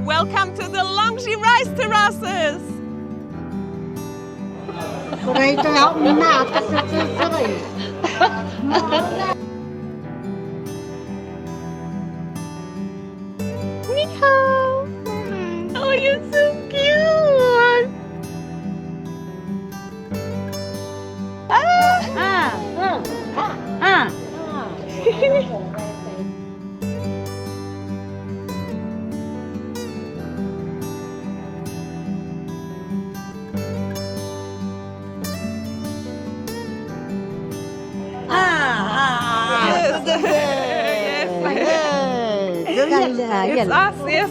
Welcome to the Longji Rice Terraces! Ni hao! Oh, you're so cute! It's us, yes.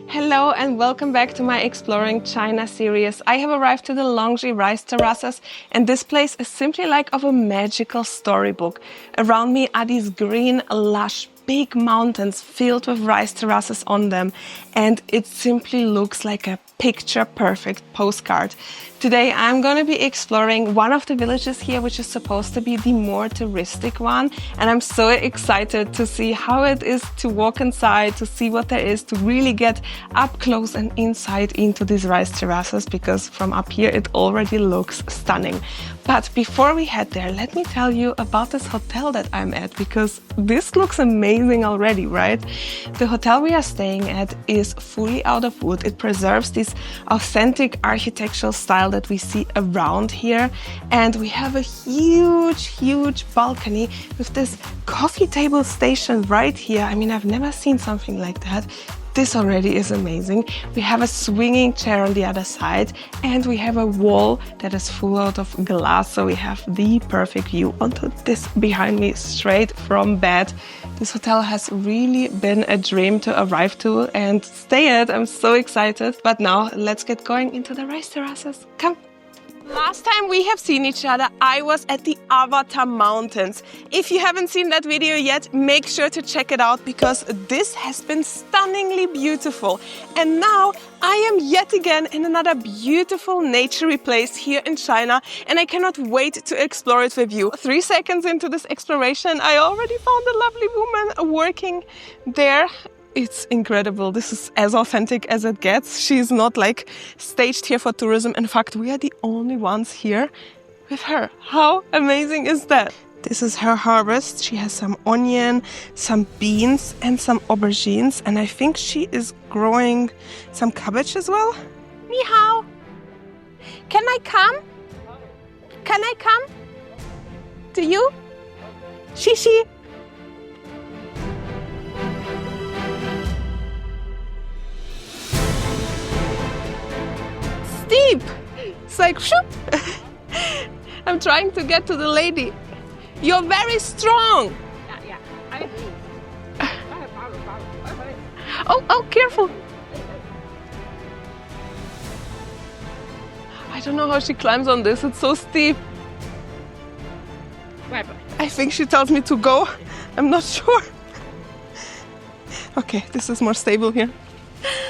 Hello and welcome back to my Exploring China series. I have arrived to the Longji Rice Terraces, and this place is simply like of a magical storybook. Around me are these green, lush, big mountains filled with rice terraces on them, and it simply looks like a picture-perfect postcard. Today I'm going to be exploring one of the villages here, which is supposed to be the more touristic one, and I'm so excited to see how it is to walk inside, to see what there is, to really get up close and inside into these rice terraces, because from up here it already looks stunning. But before we head there, let me tell you about this hotel that I'm at, because this looks amazing already, right? The hotel we are staying at is fully out of wood. It preserves this authentic architectural style that we see around here. And we have a huge balcony with this coffee table station right here. I mean, I've never seen something like that. This already is amazing. We have a swinging chair on the other side, and we have a wall that is full out of glass, so we have the perfect view onto this behind me straight from bed. This hotel has really been a dream to arrive to and stay at. I'm so excited. But now let's get going into the rice terraces. Come. Last time we have seen each other, I was at the Avatar Mountains. If you haven't seen that video yet, make sure to check it out, because this has been stunningly beautiful. And now I am yet again in another beautiful naturey place here in China, and I cannot wait to explore it with you. 3 seconds into this exploration, I already found a lovely woman working there. It's incredible. This is as authentic as it gets. She's not like staged here for tourism. In fact, we are the only ones here with her. How amazing is that? This is her harvest. She has some onion, some beans and some aubergines. And I think she is growing some cabbage as well. Ni hao. Can I come? Can I come? To you? Shishi. Steep! It's like shoop! I'm trying to get to the lady. You're very strong! Oh, careful! I don't know how she climbs on this, it's so steep. I think she tells me to go. I'm not sure. Okay, this is more stable here.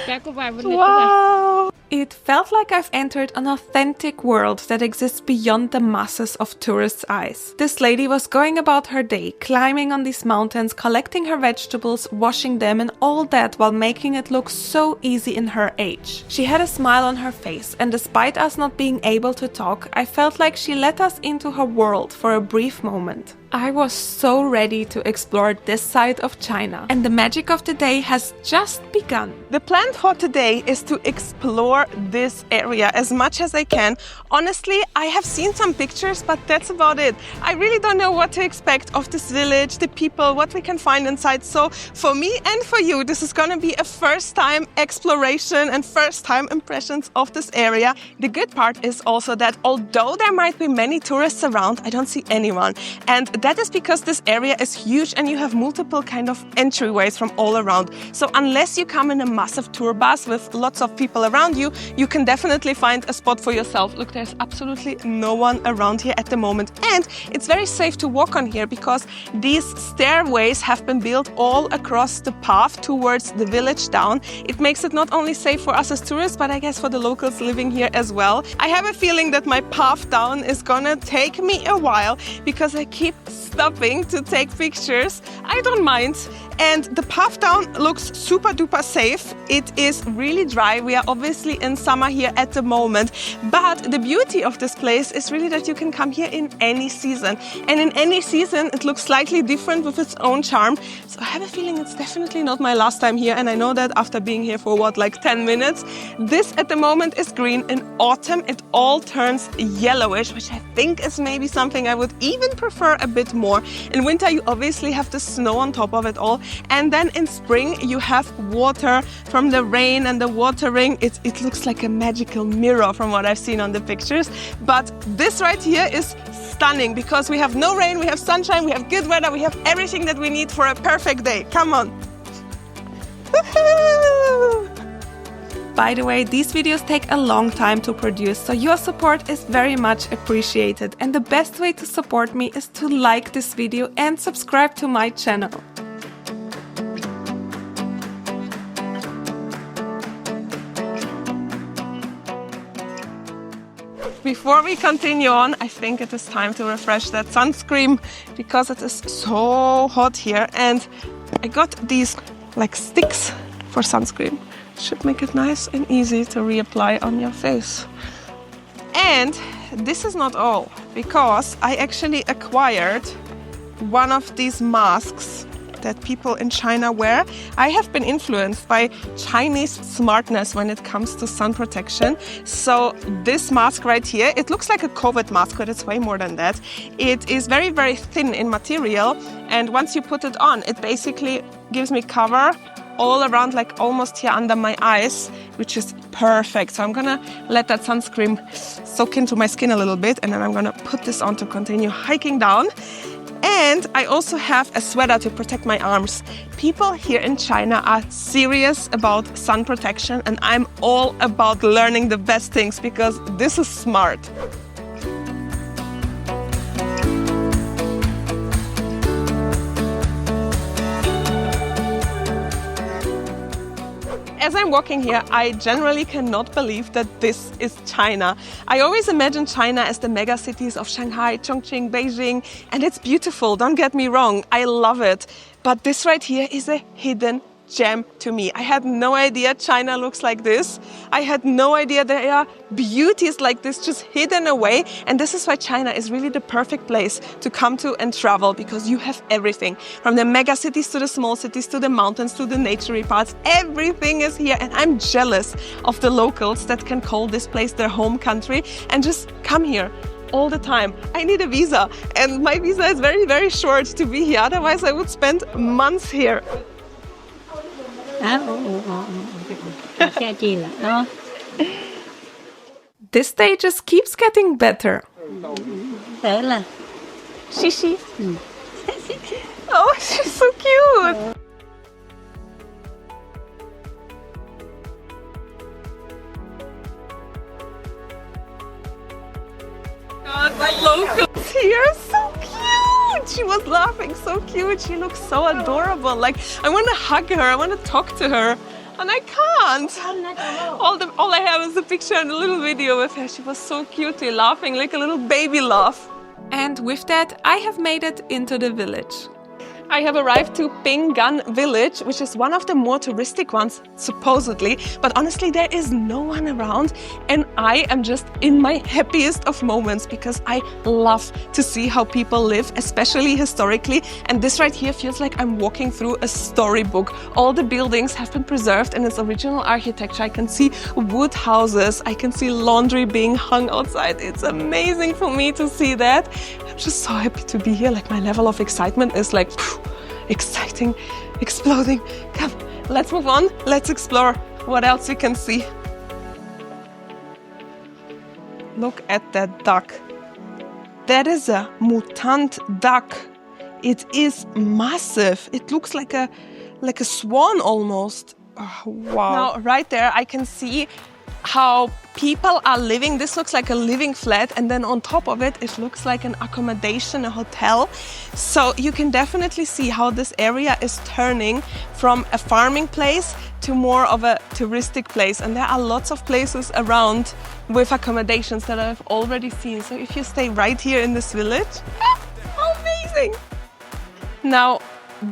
Wow! It felt like I've entered an authentic world that exists beyond the masses of tourists' eyes. This lady was going about her day, climbing on these mountains, collecting her vegetables, washing them and all that, while making it look so easy in her age. She had a smile on her face, and despite us not being able to talk, I felt like she let us into her world for a brief moment. I was so ready to explore this side of China, and the magic of the day has just begun. The plan for today is to explore this area as much as I can. Honestly, I have seen some pictures, but that's about it. I really don't know what to expect of this village, the people, what we can find inside. So for me and for you, this is gonna be a first-time exploration and first-time impressions of this area. The good part is also that although there might be many tourists around, I don't see anyone. And that is because this area is huge and you have multiple kind of entryways from all around. So unless you come in a massive tour bus with lots of people around you, you, you can definitely find a spot for yourself. Look, there's absolutely no one around here at the moment. And it's very safe to walk on here because these stairways have been built all across the path towards the village down. It makes it not only safe for us as tourists, but I guess for the locals living here as well. I have a feeling that my path down is gonna take me a while because I keep stopping to take pictures. I don't mind. And the path down looks super duper safe. It is really dry. We are obviously in summer here at the moment, but the beauty of this place is really that you can come here in any season. And in any season, it looks slightly different with its own charm. So I have a feeling it's definitely not my last time here. And I know that after being here for what, like 10 minutes, this at the moment is green. In autumn, it all turns yellowish, which I think is maybe something I would even prefer a bit more. In winter, you obviously have the snow on top of it all. And then in spring, you have water from the rain and the watering. It looks like a magical mirror from what I've seen on the pictures. But this right here is stunning because we have no rain, we have sunshine, we have good weather, we have everything that we need for a perfect day. Come on. By the way, these videos take a long time to produce, so your support is very much appreciated. And the best way to support me is to like this video and subscribe to my channel. Before we continue on, I think it is time to refresh that sunscreen because it is so hot here. And I got these like sticks for sunscreen. Should make it nice and easy to reapply on your face. And this is not all, because I actually acquired one of these masks that people in China wear. I have been influenced by Chinese smartness when it comes to sun protection. So this mask right here, it looks like a COVID mask, but it's way more than that. It is very, very thin in material. And once you put it on, it basically gives me cover all around, like almost here under my eyes, which is perfect. So I'm gonna let that sunscreen soak into my skin a little bit, and then I'm gonna put this on to continue hiking down. And I also have a sweater to protect my arms. People here in China are serious about sun protection, and I'm all about learning the best things because this is smart. As I'm walking here, I generally cannot believe that this is China. I always imagine China as the mega cities of Shanghai, Chongqing, Beijing, and it's beautiful, don't get me wrong, I love it. But this right here is a hidden gem to me. I had no idea China looks like this. I had no idea there are beauties like this just hidden away. And this is why China is really the perfect place to come to and travel, because you have everything. From the mega cities to the small cities, to the mountains, to the naturey parts, everything is here. And I'm jealous of the locals that can call this place their home country and just come here all the time. I need a visa, and my visa is very, very short to be here. Otherwise, I would spend months here. This day just keeps getting better. Shishi. Oh, she's so cute. God, my locals here are so cute. She was laughing, so cute. She looks so adorable. Like, I want to hug her. I want to talk to her. And I can't. All I have is a picture and a little video with her. She was so cute, laughing like a little baby laugh. And with that, I have made it into the village. I have arrived to Pinggan village, which is one of the more touristic ones, supposedly. But honestly, there is no one around. And I am just in my happiest of moments because I love to see how people live, especially historically. And this right here feels like I'm walking through a storybook. All the buildings have been preserved in its original architecture. I can see wood houses. I can see laundry being hung outside. It's amazing for me to see that. I'm just so happy to be here. Like, my level of excitement is like exciting, exploding. Come, let's move on. Let's explore what else we can see. Look at that duck. That is a mutant duck. It is massive. It looks like a swan almost. Oh, wow. Now, right there, I can see how people are living. This looks like a living flat, and then on top of it, it looks like an accommodation, a hotel. So you can definitely see how this area is turning from a farming place to more of a touristic place. And there are lots of places around with accommodations that I've already seen. So if you stay right here in this village, amazing! Now,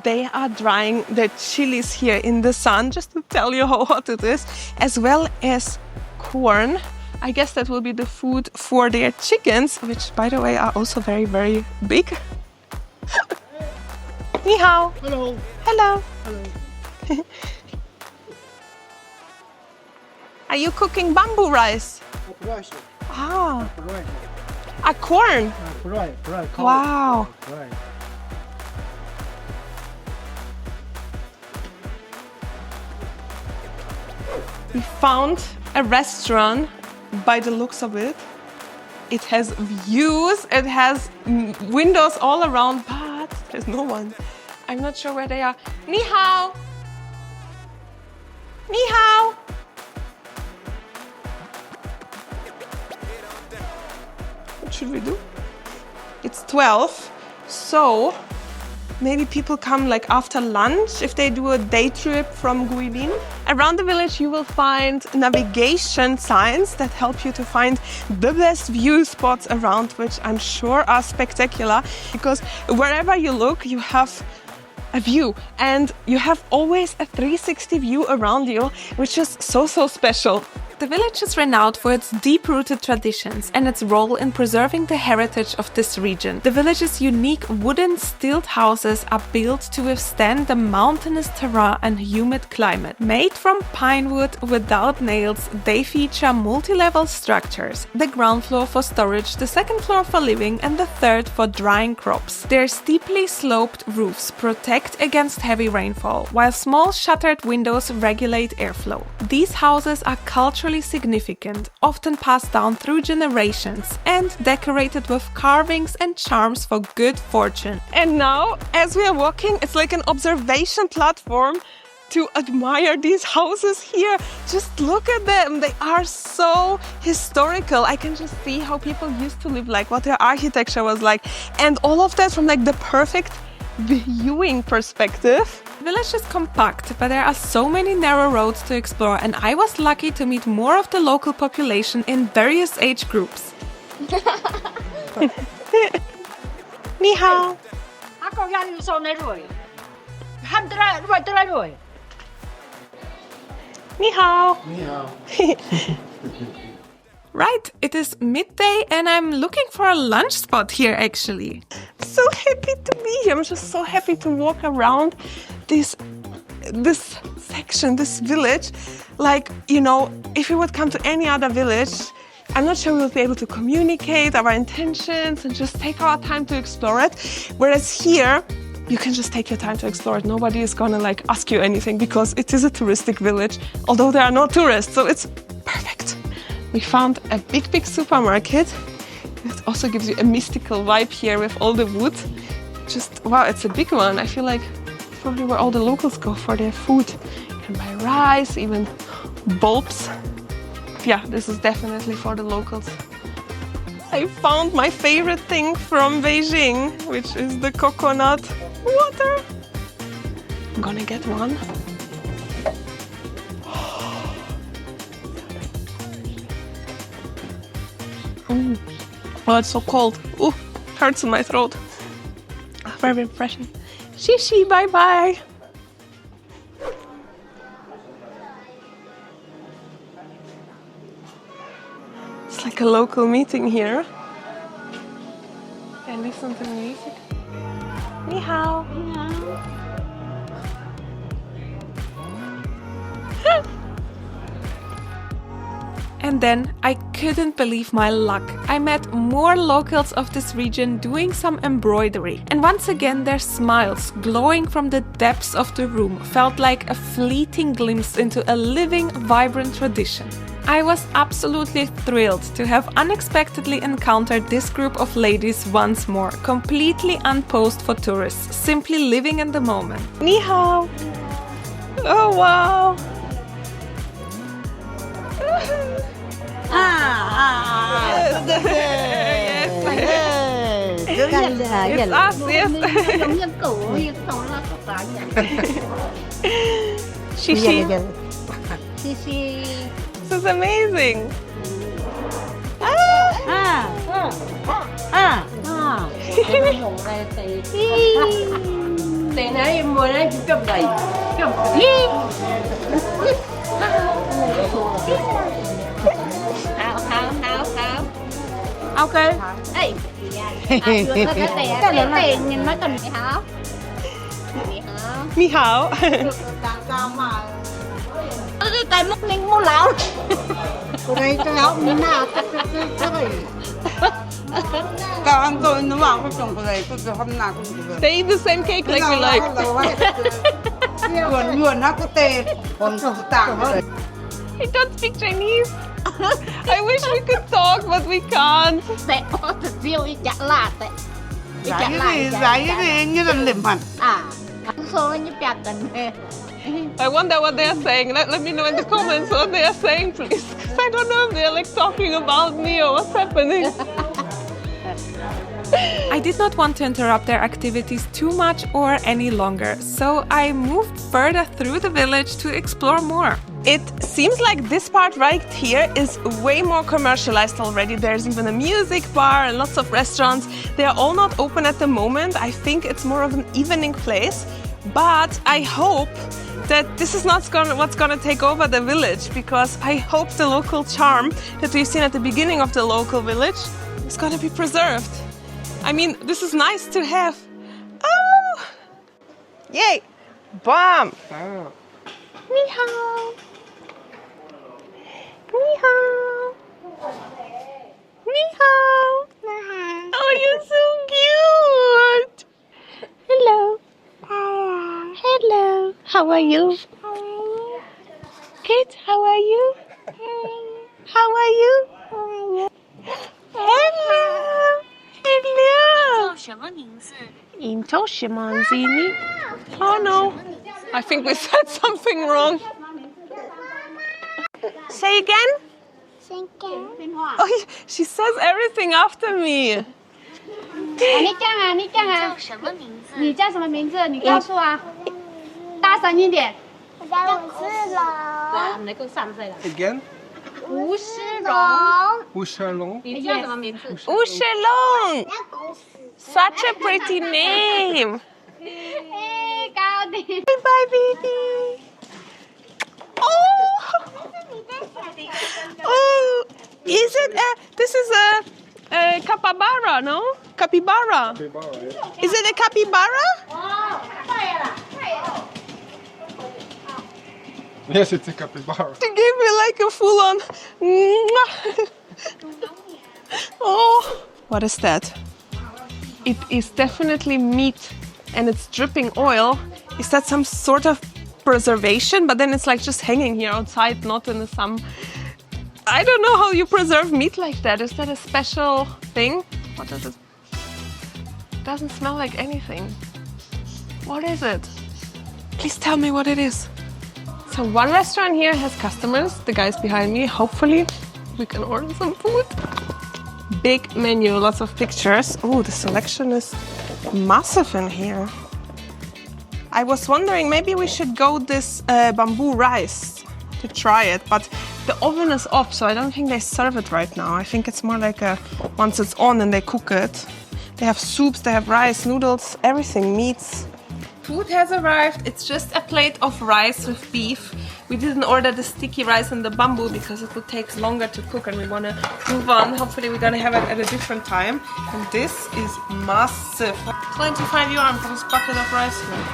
they are drying their chilies here in the sun, just to tell you how hot it is, as well as corn. I guess that will be the food for their chickens, which, by the way, are also very, very big. Ni hao. Hello. Hello. Hello. Are you cooking bamboo rice? Rice. Ah, Rice. corn. Right. Wow. Right. We found a restaurant by the looks of it. It has views, it has windows all around, but there's no one. I'm not sure where they are. Ni hao! Ni hao! What should we do? It's 12, so maybe people come like after lunch if they do a day trip from Guilin. Around the village you will find navigation signs that help you to find the best view spots around, which I'm sure are spectacular, because wherever you look you have a view, and you have always a 360 view around you, which is so special. The village is renowned for its deep-rooted traditions and its role in preserving the heritage of this region. The village's unique wooden stilt houses are built to withstand the mountainous terrain and humid climate. Made from pine wood without nails, they feature multi-level structures: the ground floor for storage, the second floor for living, and the third for drying crops. Their steeply sloped roofs protect against heavy rainfall, while small shuttered windows regulate airflow. These houses are culturally significant, often passed down through generations, and decorated with carvings and charms for good fortune. And now, as we are walking, it's like an observation platform to admire these houses here. Just look at them, they are so historical. I can just see how people used to live, like what their architecture was like, and all of that from like the perfect viewing perspective. The village is compact, but there are so many narrow roads to explore, and I was lucky to meet more of the local population in various age groups. Ni hao. Ni hao. Right, it is midday and I'm looking for a lunch spot here actually. So happy to be here. I'm just so happy to walk around this section, this village. Like, you know, if we would come to any other village, I'm not sure we would be able to communicate our intentions and just take our time to explore it. Whereas here, you can just take your time to explore it. Nobody is gonna like ask you anything because it is a touristic village, although there are no tourists, so it's perfect. We found a big supermarket. It also gives you a mystical vibe here with all the wood. Just, wow, it's a big one. I feel like probably where all the locals go for their food. You can buy rice, even bulbs. Yeah, this is definitely for the locals. I found my favorite thing from Beijing, which is the coconut water. I'm gonna get one. Oh, it's so cold. Ooh, hurts in my throat. Very refreshing. Shishi, bye-bye. It's like a local meeting here. And listen to the music. Ni hao. Ni hao. And then I couldn't believe my luck. I met more locals of this region doing some embroidery. And once again their smiles, glowing from the depths of the room, felt like a fleeting glimpse into a living, vibrant tradition. I was absolutely thrilled to have unexpectedly encountered this group of ladies once more, completely unposed for tourists, simply living in the moment. Ni hao! Oh wow! It's us, yes. Shishi. This is amazing. Okay. Ê, vừa có cái tiền nhìn nó cần gì hả? Ni hao. Tại mất nên mua lẩu. Đây cho nó như nào? Các anh tôi nó bảo cái chồng này tôi hôm nào cũng được. They eat the same cake like we like. Nguồn nó có tê, còn tặng rồi. I don't speak Chinese. I wish we could talk, but we can't. Tệ có thật riêu ý chả là tệ. Giải gì như là liềm hẳn. Số như bạc cần mê. I wonder what they are saying. Let me know in the comments what they are saying, please. Because I don't know if they are like talking about me or what's happening. I did not want to interrupt their activities too much or any longer, so I moved further through the village to explore more. It seems like this part right here is way more commercialized already. There's even a music bar and lots of restaurants. They are all not open at the moment. I think it's more of an evening place, but I hope that this is not what's gonna take over the village, because I hope the local charm that we've seen at the beginning of the local village is gonna be preserved. I mean, this is nice to have. Oh! Yay! Bam! Ni hao! Ni hao! Ni hao! Oh, you're so cute! Hello! Hello! How are you? Good, how are you? How are you? Hello! Hello! 什么名字？ Oh no! I think we said something wrong. Say again? Oh, she says everything after me. 你讲啊，你讲啊。叫什么名字？你叫什么名字？你告诉啊。大声一点。我叫吴世龙。你够3岁了。 Again? 吴世荣。吴世龙。你叫什么名字？ Ushelong! Such a pretty name. 哎，高定。 Bye bye, baby. Oh! Oh! Is it this is a capybara, no? Capybara. Is it a capybara? 哦，对了，对了。 Yes, it's a capybara. She gave me like a full-on. Oh, what is that? It is definitely meat, and it's dripping oil. Is that some sort of preservation? But then it's like just hanging here outside, not in the sun. I don't know how you preserve meat like that. Is that a special thing? What is it? It doesn't smell like anything. What is it? Please tell me what it is. So one restaurant here has customers, the guys behind me. Hopefully we can order some food. Big menu, lots of pictures. Oh, the selection is massive in here. I was wondering maybe we should go this bamboo rice to try it, but the oven is off, so I don't think they serve it right now. I think it's more like once it's on and they cook it. They have soups, they have rice, noodles, everything, meats. Food has arrived. It's just a plate of rice with beef. We didn't order the sticky rice and the bamboo because it would take longer to cook and we want to move on. Hopefully we're going to have it at a different time. And this is massive. 25 yuan for this bucket of rice here.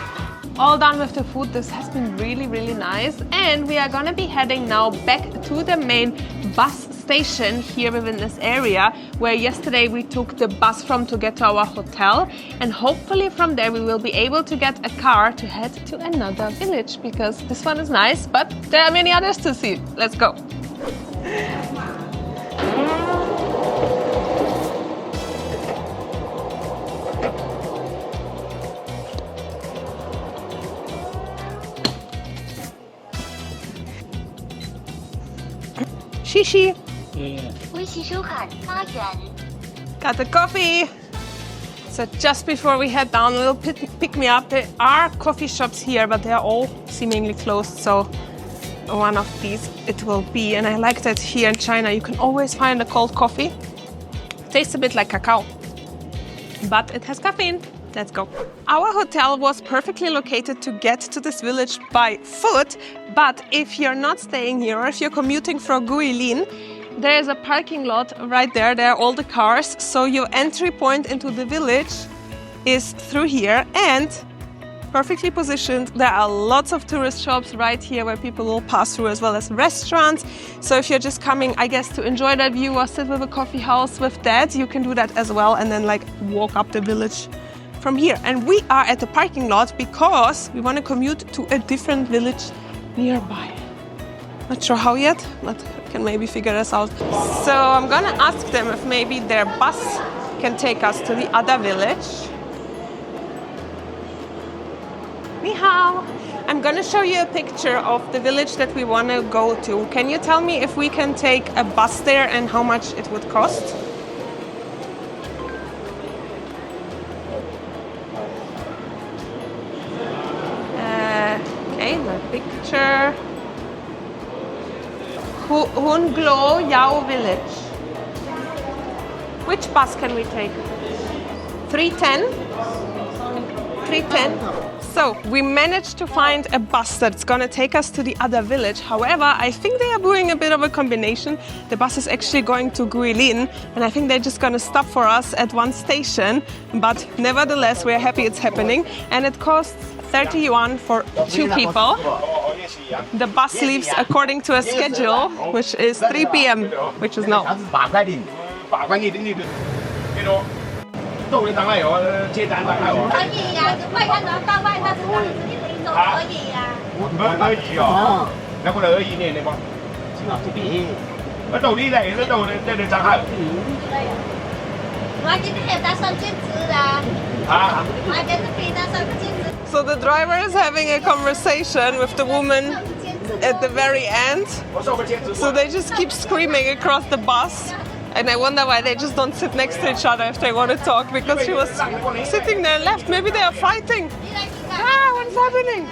All done with the food. This has been really, really nice. And we are going to be heading now back to the main bus station here within this area where yesterday we took the bus from to get to our hotel, and hopefully from there we will be able to get a car to head to another village, because this one is nice but there are many others to see. Let's go. Shishi. 微洗手坎花园。 Got the coffee. So just before we head down, we'll pick me up. There are coffee shops here, but they are all seemingly closed. So one of these it will be. And I like that here in China, you can always find a cold coffee. Tastes a bit like cacao, but it has caffeine. Let's go. Our hotel was perfectly located to get to this village by foot. But if you're not staying here or if you're commuting from Guilin, there is a parking lot right there. There are all the cars. So your entry point into the village is through here and perfectly positioned. There are lots of tourist shops right here where people will pass through, as well as restaurants. So if you're just coming, I guess, to enjoy that view or sit with a coffee house with that, you can do that as well and then like walk up the village from here. And we are at the parking lot because we want to commute to a different village nearby. Not sure how yet, but can maybe figure this out. So I'm gonna ask them if maybe their bus can take us to the other village. Ni hao. I'm gonna show you a picture of the village that we wanna go to. Can you tell me if we can take a bus there and how much it would cost? Okay, the picture. Huangluo village. Which bus can we take? 310? 310? So we managed to find a bus that's gonna take us to the other village. However, I think they are doing a bit of a combination. The bus is actually going to Guilin, and I think they're just gonna stop for us at one station. But nevertheless, we're happy it's happening, and it costs 30 yuan for 2 people. The bus leaves according to a schedule, which is 3 p.m., which is now. 8块零，8块钱你都会当然有，接单当然有。可以呀，外滩的到外滩是你都可以呀。可以哦，那个2年的吗？我到你嚟，我到你张海。我今天打算兼职啊。啊。我今天打算兼职。 So the driver is having a conversation with the woman at the very end. So they just keep screaming across the bus. And I wonder why they just don't sit next to each other if they want to talk, because she was sitting there left. Maybe they are fighting. Ah, what's happening?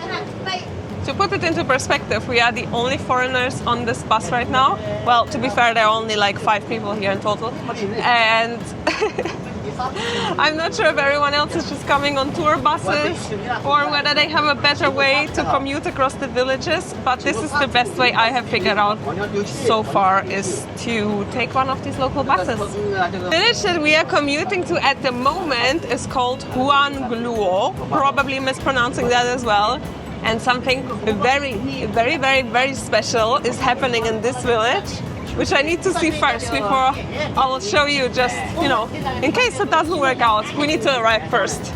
To put it into perspective, we are the only foreigners on this bus right now. Well, to be fair, there are only like 5 people here in total. And I'm not sure if everyone else is just coming on tour buses or whether they have a better way to commute across the villages, but this is the best way I have figured out so far, is to take one of these local buses. The village that we are commuting to at the moment is called Huangluo, probably mispronouncing that as well. And something very, very, very, very special is happening in this village, which I need to see first before I will show you, just, you know, in case it doesn't work out, we need to arrive first.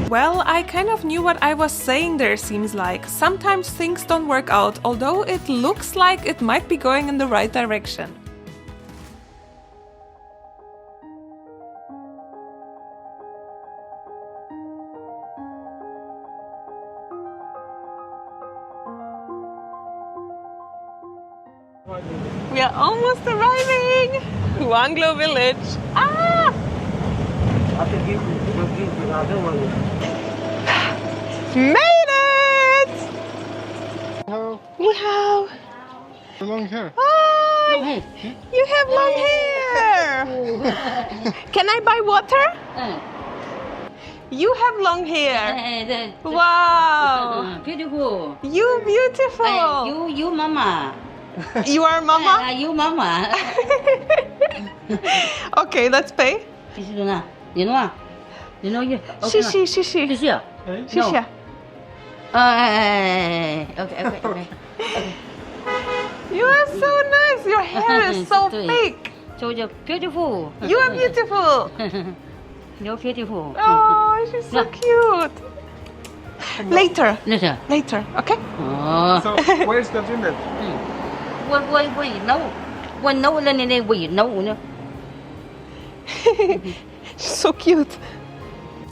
Well, I kind of knew what I was saying there, seems like. Sometimes things don't work out, although it looks like it might be going in the right direction. We are almost arriving! Huangluo village. Ah! Made it! Hello. Ni hao. Long hair. Hi! You have long hair! Can I buy water? You have long hair. Wow! Beautiful. You beautiful! You mama. You are mama? You mama. Okay, let's pay. You know you. Shishi. Shishi. Shishi. Okay. You are so nice. Your hair is so thick. So you're beautiful. You are beautiful. You're beautiful. Oh, she's so cute. Later, Later. okay? Oh. So, where's the village? Wait, no. She's so cute.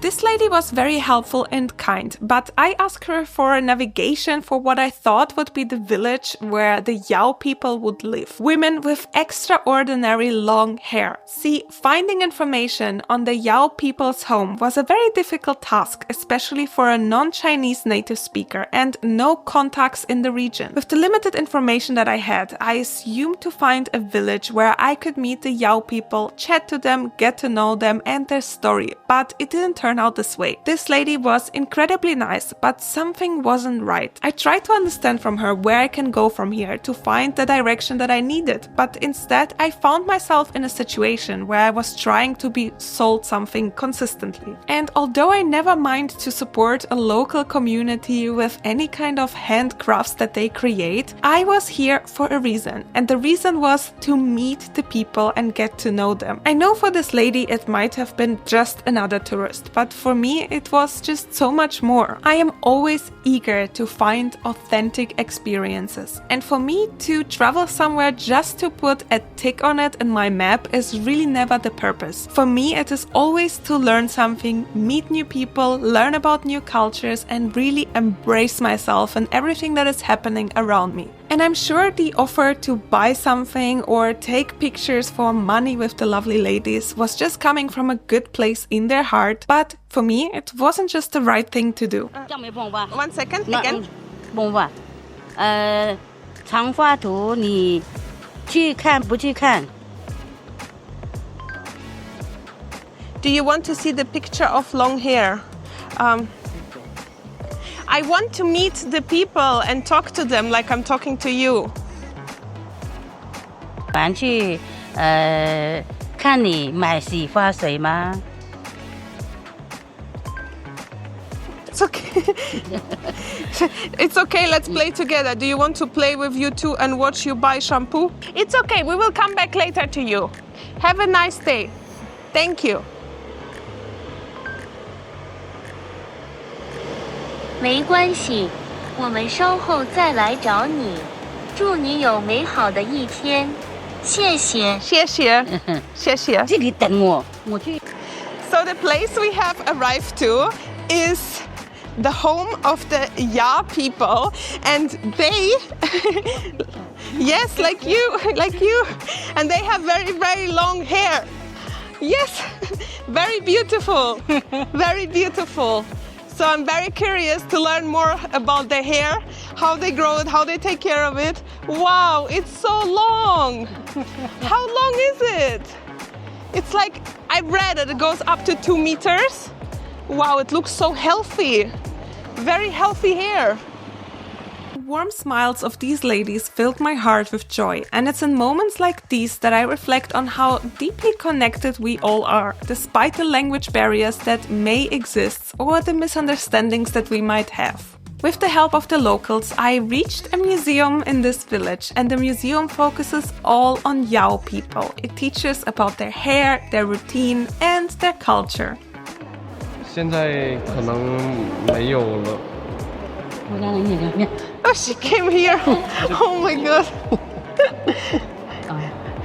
This lady was very helpful and kind, but I asked her for a navigation for what I thought would be the village where the Yao people would live. Women with extraordinary long hair. See, finding information on the Yao people's home was a very difficult task, especially for a non-Chinese native speaker and no contacts in the region. With the limited information that I had, I assumed to find a village where I could meet the Yao people, chat to them, get to know them and their story, but it didn't turn out this way. This lady was incredibly nice, but something wasn't right. I tried to understand from her where I can go from here to find the direction that I needed, but instead I found myself in a situation where I was trying to be sold something consistently. And although I never mind to support a local community with any kind of handcrafts that they create, I was here for a reason, and the reason was to meet the people and get to know them. I know for this lady it might have been just another tourist, but for me it was just so much more. I am always eager to find authentic experiences, and for me to travel somewhere just to put a tick on it in my map is really never the purpose. For me it is always to learn something, meet new people, learn about new cultures and really embrace myself and everything that is happening around me. And I'm sure the offer to buy something or take pictures for money with the lovely ladies was just coming from a good place in their heart, but for me it wasn't just the right thing to do. 1 second, again. 梦吧，长发图你去看不去看？ Do you want to see the picture of long hair? I want to meet the people and talk to them like I'm talking to you. 玩去看你买洗发水吗？ It's okay. It's okay, let's play together. Do you want to play with you too and watch you buy shampoo? It's okay, we will come back later to you. Have a nice day. Thank you. 没关系，我们稍后再来找你。祝你有美好的一天，谢谢。谢谢。谢谢。这里等我，我去。 So the place we have arrived to is the home of the Ya people, and they, yes, like you, and they have very, very long hair. Yes, very beautiful, very beautiful. So I'm very curious to learn more about their hair, how they grow it, how they take care of it. Wow, it's so long. How long is it? It's like, I read it goes up to 2 meters. Wow, it looks so healthy. Very healthy hair. The warm smiles of these ladies filled my heart with joy, and it's in moments like these that I reflect on how deeply connected we all are, despite the language barriers that may exist or the misunderstandings that we might have. With the help of the locals, I reached a museum in this village, and the museum focuses all on Yao people. It teaches about their hair, their routine, and their culture. 现在可能没有了。 Oh, she came here. Oh my god.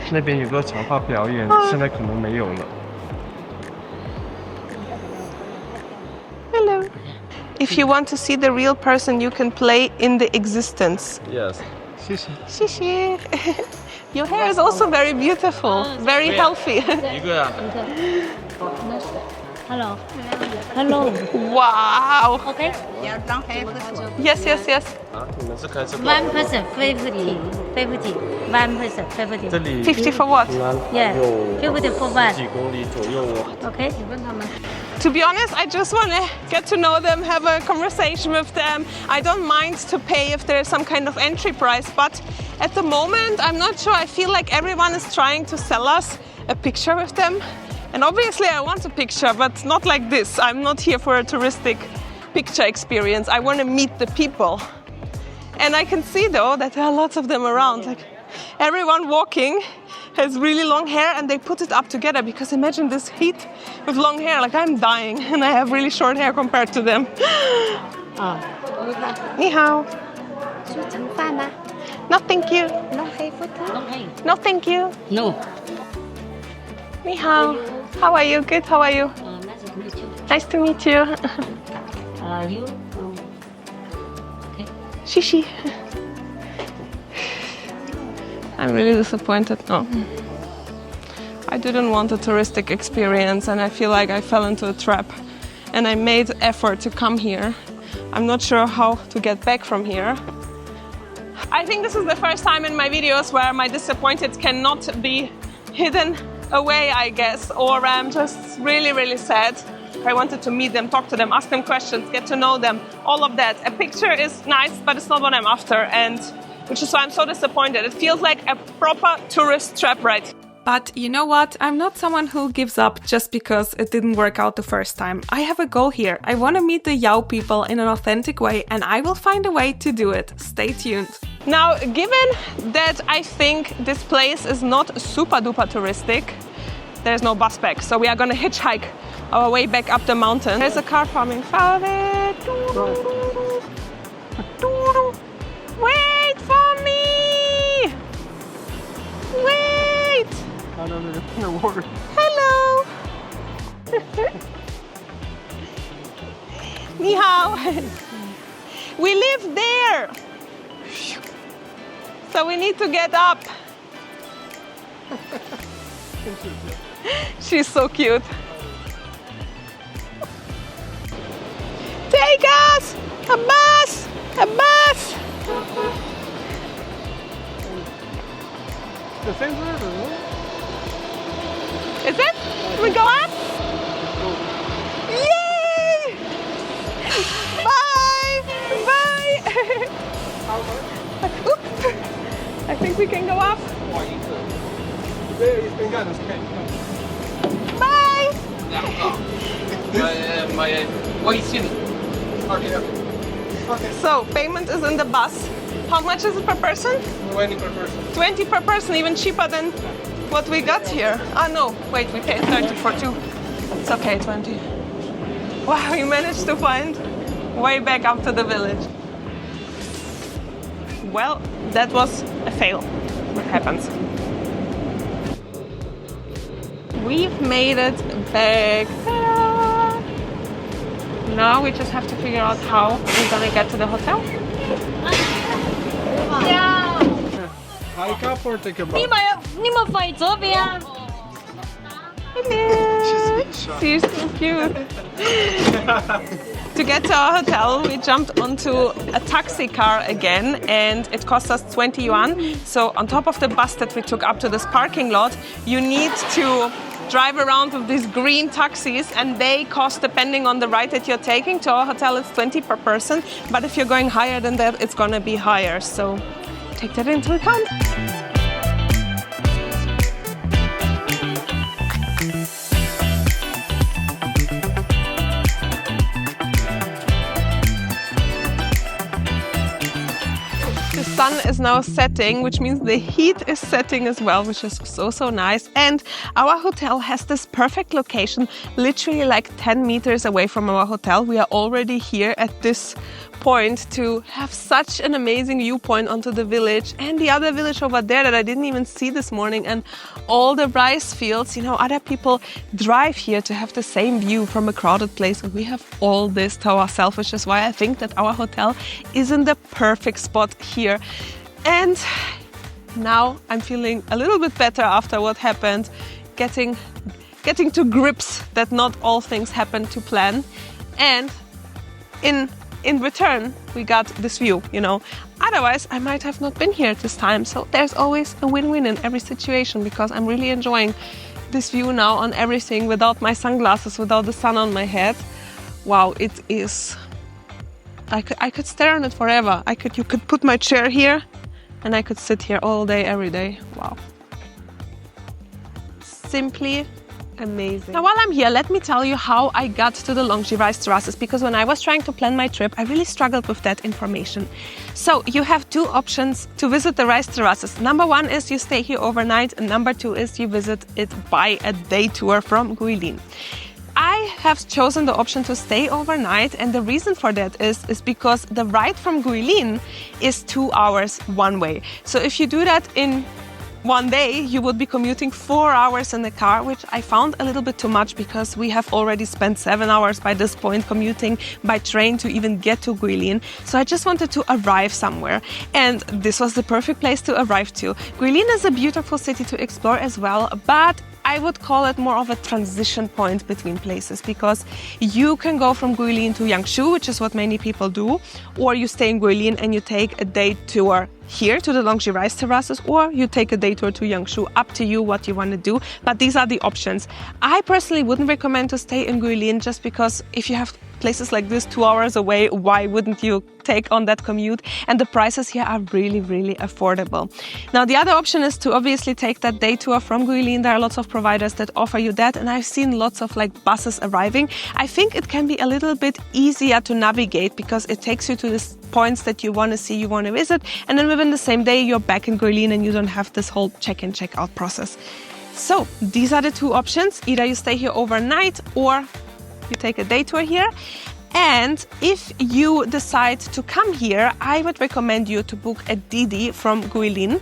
那边有个长发表演，现在可能没有了。 Hello. If you want to see the real person, you can play in the existence. Yes. 谢谢。谢谢. Your hair is also very beautiful, very healthy. 一个呀。 Hello. Hello. Wow. Okay. Yes, yes, yes. 啊，你们是开这个？ One person 50. 1 person 50. 这里 50 for what? Yeah. 50 for one. 几公里左右哦。 Okay. To be honest, I just want to get to know them, have a conversation with them. I don't mind to pay if there's some kind of entry price, but at the moment, I'm not sure. I feel like everyone is trying to sell us a picture with them. And obviously I want a picture, but not like this. I'm not here for a touristic picture experience. I want to meet the people. And I can see though that there are lots of them around. Like everyone walking has really long hair and they put it up together, because imagine this heat with long hair. Like I'm dying and I have really short hair compared to them. 你好. 吃盛饭吗 No, thank you.？No pay for two. No, thank you. No. 你好. How are you? Good. How are you? 那就可以去。Nice to meet you. You? Shishi. I'm really disappointed. No. I didn't want a touristic experience and I feel like I fell into a trap. And I made effort to come here. I'm not sure how to get back from here. I think this is the first time in my videos where my disappointed cannot be hidden away, I guess, or I'm just really, really sad. I wanted to meet them, talk to them, ask them questions, get to know them, all of that. A picture is nice, but it's not what I'm after, and which is why I'm so disappointed. It feels like a proper tourist trap ride. But you know what? I'm not someone who gives up just because it didn't work out the first time. I have a goal here. I want to meet the Yao people in an authentic way, and I will find a way to do it. Stay tuned. Now, given that I think this place is not super duper touristic, there's no bus back, so we are gonna hitchhike our way back up the mountain. There's a car coming. Wait for me! Wait! Hello! Ni hao! We live there! So we need to get up. She's so cute. Take us! A bus! A bus! The same river, no? Is it? We go up? Yay! Bye! Bye! Oops. I think we can go up. Bye! So, payment is in the bus. How much is it per person? 20 per person. 20 per person, even cheaper than what we got here. Ah, no, wait, we paid 30 for two. It's okay, 20. Wow, we managed to find way back up to the village. Well, that was a fail. What happens? We've made it back. Ta-da! Now we just have to figure out how we're gonna get to the hotel. Hike up or take a bus? Hello. She's so cute. To get to our hotel, we jumped onto a taxi car again, and it cost us 20 yuan. So on top of the bus that we took up to this parking lot, you need to drive around with these green taxis, and they cost, depending on the ride that you're taking to our hotel, it's 20 per person. But if you're going higher than that, it's gonna be higher. So take that into account. The sun is now setting, which means the heat is setting as well, which is so nice. And our hotel has this perfect location, literally like 10 meters away from our hotel. We are already here at this point to have such an amazing viewpoint onto the village and the other village over there that I didn't even see this morning, and all the rice fields. You know, other people drive here to have the same view from a crowded place, and we have all this to ourselves, which is why I think that our hotel is in the perfect spot here. And now I'm feeling a little bit better after what happened, getting to grips that not all things happen to plan. And in return, we got this view, you know. Otherwise, I might have not been here at this time. So there's always a win-win in every situation, because I'm really enjoying this view now on everything without my sunglasses, without the sun on my head. Wow, it is... I could stare on it forever. You could put my chair here and I could sit here all day, every day. Wow. Simply amazing. Now, while I'm here, let me tell you how I got to the Longji Rice Terraces, because when I was trying to plan my trip, I really struggled with that information. So you have two options to visit the Rice Terraces. Number one is you stay here overnight, and number two is you visit it by a day tour from Guilin. I have chosen the option to stay overnight, and the reason for that is because the ride from Guilin is 2 hours one way. So if you do that in one day you would be commuting 4 hours in the car, which I found a little bit too much because we have already spent 7 hours by this point commuting by train to even get to Guilin. So I just wanted to arrive somewhere, and this was the perfect place to arrive to. Guilin is a beautiful city to explore as well, but I would call it more of a transition point between places, because you can go from Guilin to Yangshu, which is what many people do, or you stay in Guilin and you take a day tour here to the Longji Rice Terraces, or you take a day tour to Yangshu. Up to you what you want to do, but these are the options. I personally wouldn't recommend to stay in Guilin, just because if you have places like this 2 hours away, why wouldn't you take on that commute? And the prices here are really, really affordable. Now, the other option is to obviously take that day tour from Guilin. There are lots of providers that offer you that, and I've seen lots of like buses arriving. I think it can be a little bit easier to navigate because it takes you to the points that you want to see, you want to visit, and then within the same day you're back in Guilin and you don't have this whole check-in, check-out process. So these are the two options. Either you stay here overnight or you take a day tour here. And if you decide to come here, I would recommend you to book a Didi from Guilin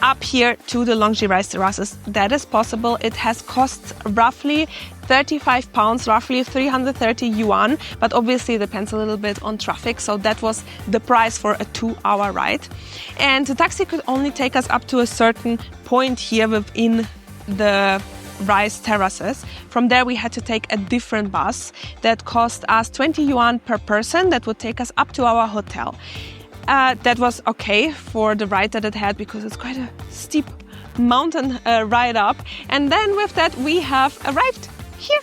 up here to the Longji Rice Terraces. That is possible. It has cost roughly 35 pounds, roughly 330 yuan, but obviously it depends a little bit on traffic. So that was the price for a 2-hour ride. And the taxi could only take us up to a certain point here within the Rice Terraces. From there we had to take a different bus that cost us 20 yuan per person. That would take us up to our hotel. That was okay for the ride that it had, because it's quite a steep mountain ride up. And then with that we have arrived here.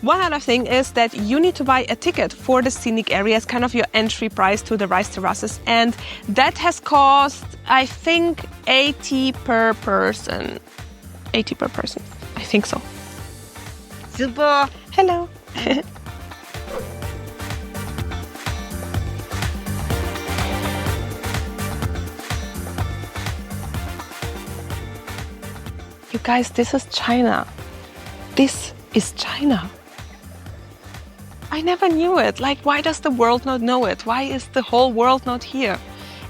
One other thing is that you need to buy a ticket for the scenic area. It's kind of your entry price to the Rice Terraces, and that has cost, I think, 80 per person. 80 per person. I think so. Super. Hello. You guys, this is China. This is China. I never knew it. Like, why does the world not know it? Why is the whole world not here?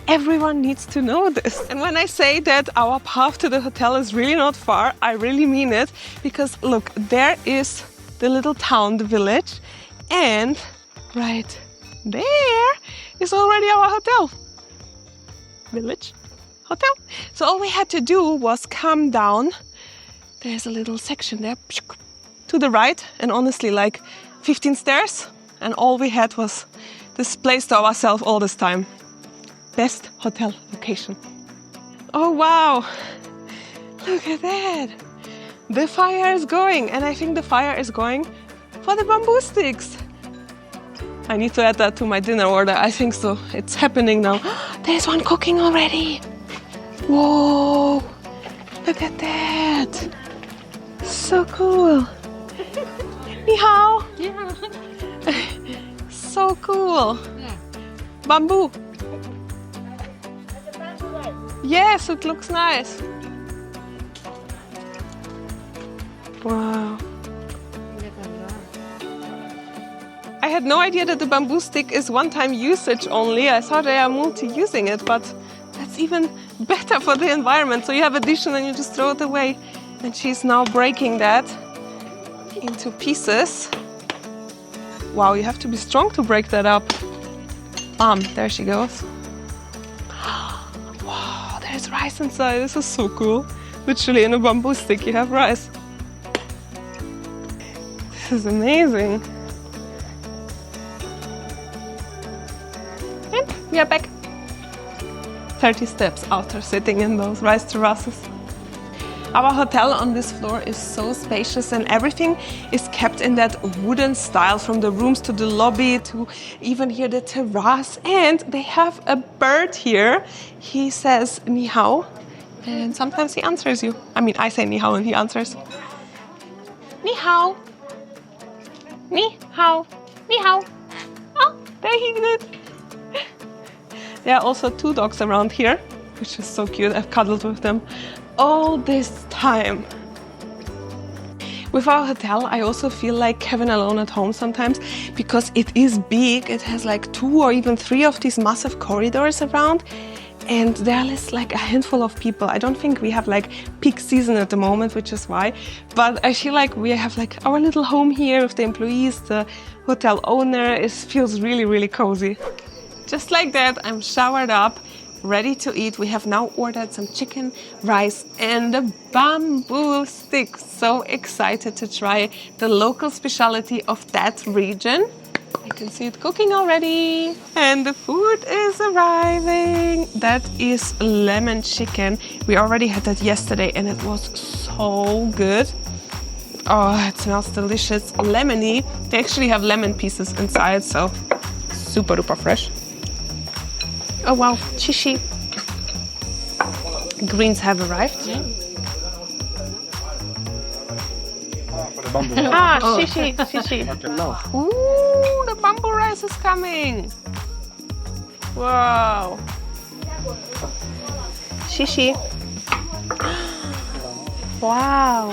Everyone needs to know this. And when I say that our path to the hotel is really not far, I really mean it. Because look, there is the little town, the village, and right there is already our hotel. Village, hotel. So all we had to do was come down. There's a little section there to the right, and honestly like 15 stairs, and all we had was this place to ourselves all this time. Best hotel location. Oh wow, look at that. The fire is going, and I think the fire is going for the bamboo sticks. I need to add that to my dinner order. I think so. It's happening now. There's one cooking already. Whoa, look at that. So cool. Ni hao. So cool. Bamboo. Yes, it looks nice. Wow. I had no idea that the bamboo stick is one-time usage only. I thought they are multi-using it, but that's even better for the environment. So you have a dish and then you just throw it away. And she's now breaking that into pieces. Wow, you have to be strong to break that up. There she goes. Wow, there's rice inside. This is so cool. Literally in a bamboo stick you have rice. This is amazing. And we are back. 30 steps after sitting in those rice terraces. Our hotel on this floor is so spacious, and everything is kept in that wooden style, from the rooms to the lobby to even here the terrace. And they have a bird here. He says ni hao, and sometimes he answers you. I mean, I say ni hao and he answers. Ni hao. Ni hao. Ni hao. Oh, there he did. There are also 2 dogs around here, which is so cute. I've cuddled with them all this time. With our hotel, I also feel like Kevin alone at home sometimes, because it is big. It has like 2 or even 3 of these massive corridors around, And there is like a handful of people. I don't think we have like peak season at the moment, which is why. But I feel like we have like our little home here with the employees, the hotel owner. It feels really, really cozy. Just like that, I'm showered up, ready to eat. We have now ordered some chicken, rice and a bamboo stick. So excited to try the local specialty of that region. I can see it cooking already. And the food is arriving. That is lemon chicken. We already had that yesterday and it was so good. Oh, it smells delicious. Lemony. They actually have lemon pieces inside, so super duper fresh. Oh wow, shishi. Greens have arrived. Shishi, shishi. Ooh, the bamboo rice is coming. Wow. Shishi. Wow.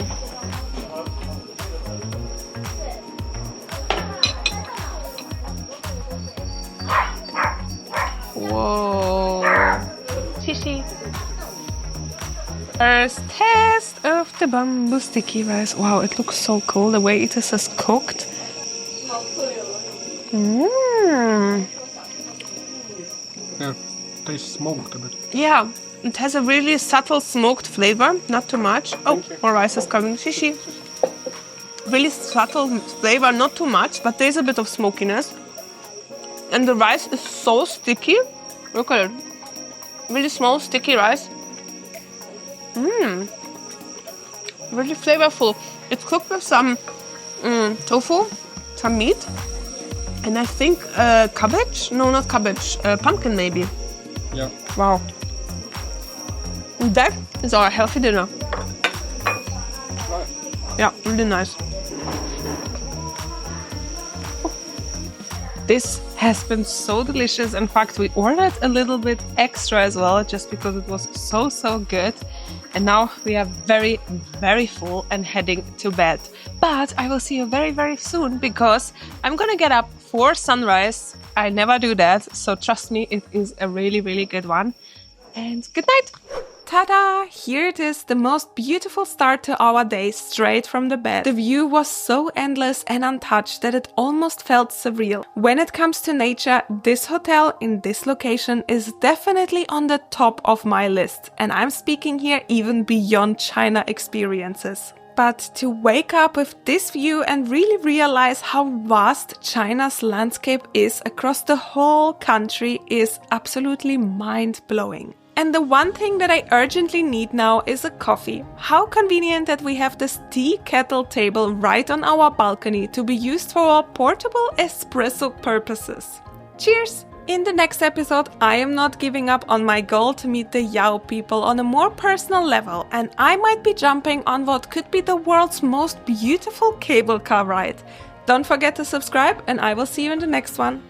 Whoa. Shishi. First test of the bamboo sticky rice. Wow, it looks so cool the way it is cooked. Yeah, tastes smoked a bit. Yeah, it has a really subtle smoked flavor, not too much. Oh, more rice is coming. Shishi. Really subtle flavor, not too much, but there's a bit of smokiness. And the rice is so sticky. Look at it. Really small, sticky rice. Really flavorful. It's cooked with some tofu, some meat, and I think cabbage. No, not cabbage. Pumpkin maybe. Yeah. Wow. That is our healthy dinner. Yeah, really nice. This has been so delicious. In fact, we ordered a little bit extra as well, just because it was so good. And now we are very, very full and heading to bed. But I will see you very, very soon because I'm gonna get up for sunrise. I never do that, so trust me, it is a really, really good one. And good night! Ta-da! Here it is, the most beautiful start to our day straight from the bed. The view was so endless and untouched that it almost felt surreal. When it comes to nature, this hotel in this location is definitely on the top of my list. And I'm speaking here even beyond China experiences. But to wake up with this view and really realize how vast China's landscape is across the whole country is absolutely mind-blowing. And the one thing that I urgently need now is a coffee. How convenient that we have this tea kettle table right on our balcony to be used for our portable espresso purposes. Cheers! In the next episode, I am not giving up on my goal to meet the Yao people on a more personal level, and I might be jumping on what could be the world's most beautiful cable car ride. Don't forget to subscribe, and I will see you in the next one.